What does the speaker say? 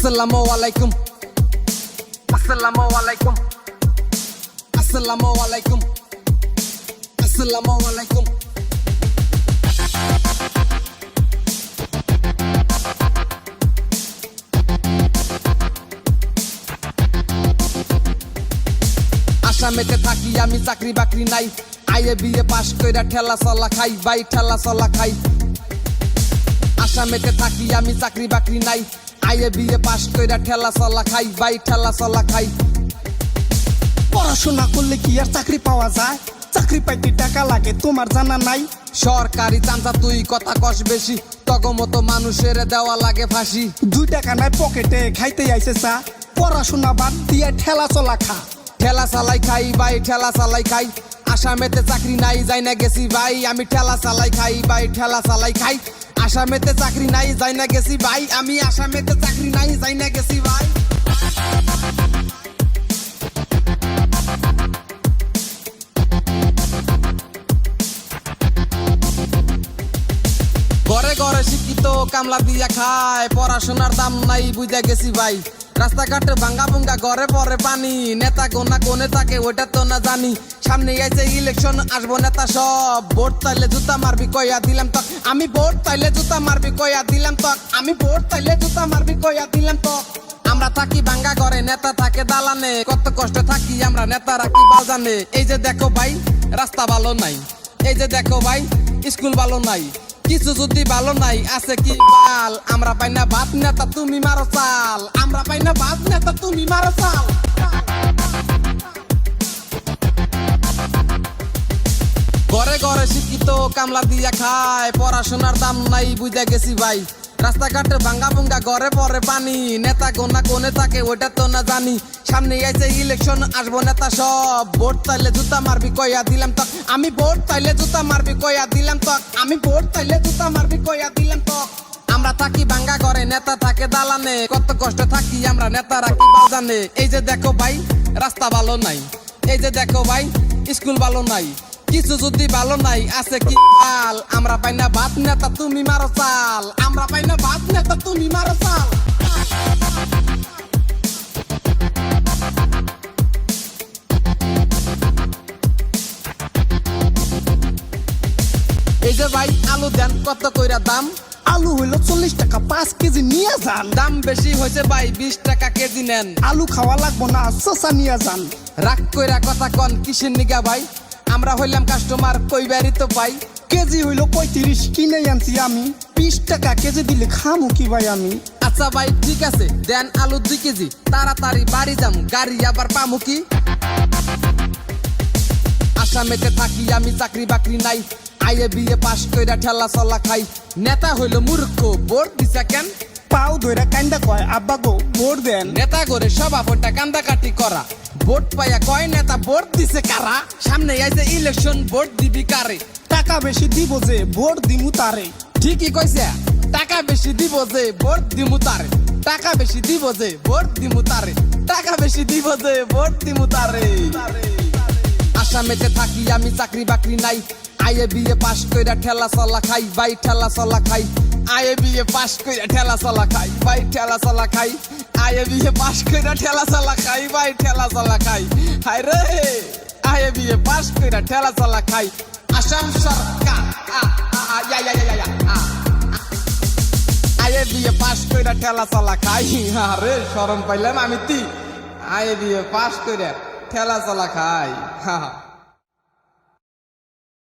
আসসালামু আলাইকুম, আসসালামু আলাইকুম, আসসালামু আলাইকুম, আসসালামু আলাইকুম। আসামেতে থাকি আমি, চাকরি বাকরি নাই, আইএ বিএ পাশ কইরা ঠেলা চলা খাই, বাই ঠেলা চলা খাই। আসামেতে থাকি আমি, চাকরি বাকরি নাই, আইএ বিএ পাশ কইরা ঠেলা চলা খাই, বাই ঠেলা চলা খাই। পড়াশোনা করলে কি আর চাকরি পাওয়া যায়? চাকরি পাইতে টাকা লাগে, তোমার জানা নাই? সরকারি চান্দা তুই কথা কস বেশি, তগমতো মানুষের দেওয়া লাগে ফাঁসি। 2 টাকা নাই পকেটে, খাইতে আইছে চা, পড়াশোনা বাদ দিয়ে ঠেলা চলা খা। ঠেলা চালাই খাই, বাই ঠেলা চালাই খাই। আসামেতে চাকরি নাই, যাই না গেছি ভাই, আমি ঠেলা চালাই খাই, বাই ঠেলা চালাই খাই। আসামেতে চাকরি নাই, যাই না গেছি ভাই, আমি আসামেতে চাকরি নাই, যাই না গেছি ভাই। ঘরে ঘরে শিক্ষিত কামলা দিয়া খায়, পড়াশোনার দাম নাই বুঝা গেছি ভাই। রাস্তাঘাটে ভাঙ্গা ভুঙ্গা ঘরে পরে পানি, নেতা গোনা কোনে থাকে ওইটা তো না জানি। সামনে আইছে ইলেকশন, আসবো নেতা সব, ভোট তাইলে জুতা মারবি কইয়া দিলাম তক, আমি ভোট তাইলে জুতা মারবি কইয়া দিলাম তক, আমি ভোট তাইলে জুতা মারবি কইয়া দিলাম তক। আমরা থাকি ভাঙ্গা ঘরে, নেতা থাকে দালানে, কত কষ্ট থাকি আমরা, নেতারা কি বাজানে। এই যে দেখো ভাই রাস্তা ভালো নাই, এই যে দেখো ভাই স্কুল ভালো নাই, কিছু যদি ভালো নাই আছে কি বাল। আমরা পাই না ভাত, নেতা তুমি মারো চাল, আমরা পাই না ভাত, নেতা তুমি মারো চাল। ঘরে ঘরে শিক্ষিত কামলা দিয়া খায়, পড়াশোনার দাম নাই বুঝা গেছি ভাই। রাস্তাঘাটে ভাঙ্গা ভুঙ্গা ঘরে পরে পানি, নেতা গোনা কোনে থাকে ওইটা তো না জানি। সামনে আইছে ইলেকশন, আসবো নেতা সব, ভোট তাইলে জুতা মারবি কইয়া দিলাম তক, আমি ভোট তাইলে জুতা মারবি কইয়া দিলাম তক, আমি ভোট তাইলে জুতা মারবি কইয়া দিলাম তক। আমরা থাকি ভাঙ্গা ঘরে, নেতা থাকে দালানে, কত কষ্ট থাকি আমরা, নেতারা কি বাজানে। এই যে দেখো ভাই রাস্তা ভালো নাই, এই যে দেখো ভাই স্কুল ভালো নাই, কিছু যদি ভালো নাই আছে কি বাল। আমরা পাই না ভাত, নেতা তুমি মারো চাল, আমরা পাই না ভাত, নেতা তুমি মারো চাল। এই যে ভাই আলু দেন কত কইরা দাম? আলু হইল 40 টাকা 5 কেজি নিয়ে যান। দাম বেশি হয়েছে ভাই, 20 টাকা কেজি নেন। আলু খাওয়া লাগবো না, শসা নিয়ে যান। রাগ কইরা কথা কন কিসের নিগা ভাই, আমরা হইলাম কাস্টমার কইবারই তো পাই। কেজি হইল 35, কিনে আনছি আমি, 20 টাকা কেজি দিলে খামু কি ভাই আমি? আচ্ছা ভাই ঠিক আছে, দেন আলু 2 কেজি, তাড়াতাড়ি বাড়ি যাম, গাড়ি আবার পামু কি? আসামেতে থাকি আমি, চাকরি বাকরি নাই, আইএ বিএ পাশ কইরা ঠেলা চলা খাই। নেতা হইল মূর্খ, ভোট দিছা কেন? পাও ধইরা কান্দা কয় আব্বা গো ভোট দেন। নেতা করে সভাপতিটা কান্দাকাটি করা, ভোট পাইয়া কয় নেতা ভোট দিছে কারা। সামনে আইছে ইলেকশন, ভোট দিবি কারে? টাকা বেশি দিব যে ভোট দিমু তারে। ঠিকই কইছে, টাকা বেশি দিব যে ভোট দিমু তারে, টাকা বেশি দিব যে ভোট দিমু তারে, টাকা বেশি দিব যে ভোট দিমু তারে। আসামেতে থাকি আমি, চাকরি বাকরি নাই, আইএ বিএ পাশ কইরা ঠেলা চলা খাই, বাই ঠেলা চলা খাই। আইএ বিএ পাশ কইরা ঠেলা চলা খাই, বাই ঠেলা চলা খাই। আইএ বিএ পাশ কইরা ঠেলা চলা খাই, বাই ঠেলা চলা খাই। হায় রে আইএ বিএ পাশ কইরা ঠেলা চলা খাই। আসাম সরকার আইএ বিএ পাশ কইরা ঠেলা চলা খাই। আরে শরম পাইলাম আমি তি, আইএ বিএ পাশ কইরা ঠেলা চলা খাই।